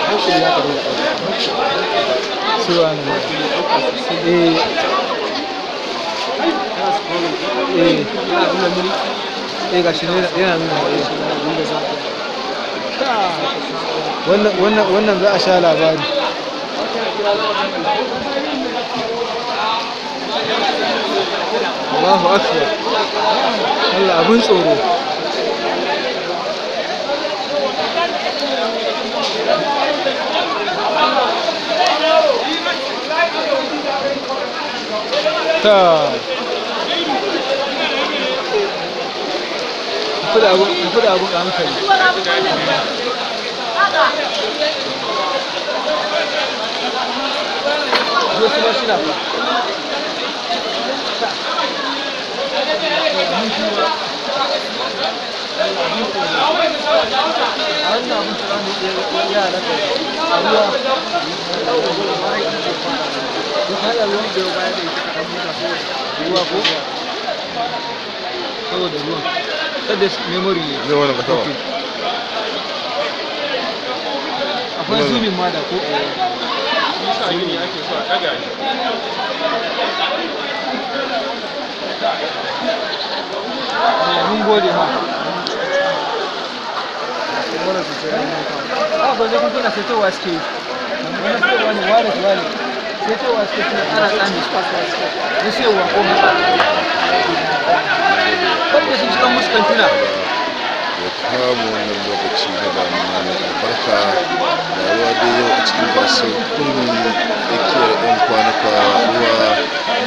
hankali ya kare da suwa ne gashi ne yana nuna wannan za a sha labari. Allahu akbar, Allah abin tsoro. Ta fi da abun hankali. Wasu ba suna fa. Ruwa ko? Saboda ruwan. Kada memory ne. Zai wani katawa. Akwai zubin ma da ko? Zubin ya ke so a ɗaga ne. Mun gode ma. Ba zai kun kuna saitowa suke yi. Wani saitowa ne ware saitowa suke suna ana tsami su kasuwa suke. Na siyarwa ko mutu. Wadda sun cikin musu kantuna. Ya kama wannan lokaci na damuna mai albarka da ruwa dai yau a cikin kasuwar kurmi tsakiyar ɗan kwanuka ruwa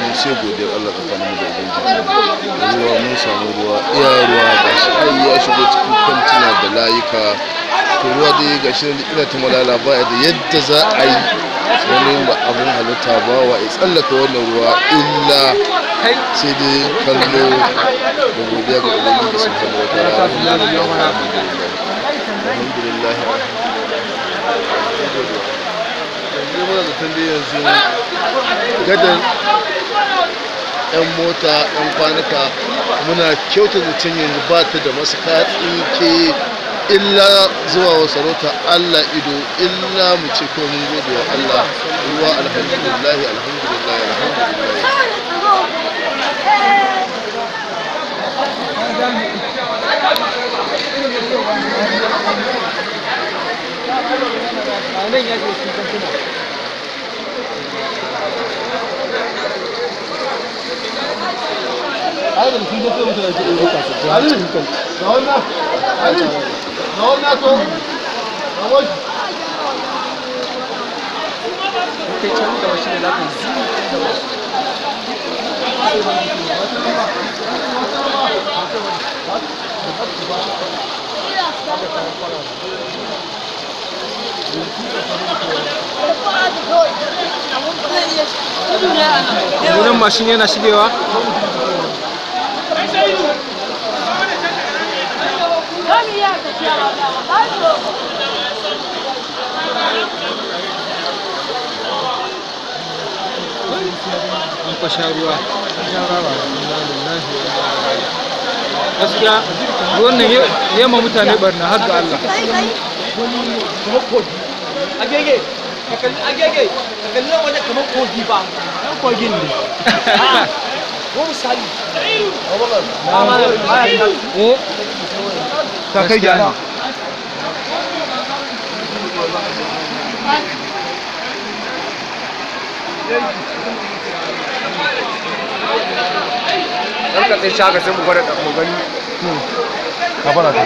mun sai godiyar Allah tsakanin da ubangiji ruwa mun samu ruwa iya ruwa gashi ai ya shigo cikin kantuna da layuka to ruwa dai gashi ina ta malala ba da yadda za a yi wani abin halitta ba wa ya tsallaka wannan ruwa illa sai dai kallo da godiya ga ubangiji subhanahu wa ta'ala. Alhamdulillah yanzu gadan yan mota yan kwanuka muna kyauta zaton yanzu ba ta da masu katsinke illa zuwa wa sarauta Allah ido illa mu ce ko mun gode wa Allah ruwa alhamdulillah Wannan mashin yana shigewa. An kwasha ruwa. Gaskiya wannan yamma mutane barna har ga Allah. Agege, ka kalli waje kamar kogi ba, ɗan kogin ne. Ko misali. Ta kai gyara. Ɗan ka tsaye shaga sai mu gwada mu gani. ka fara ta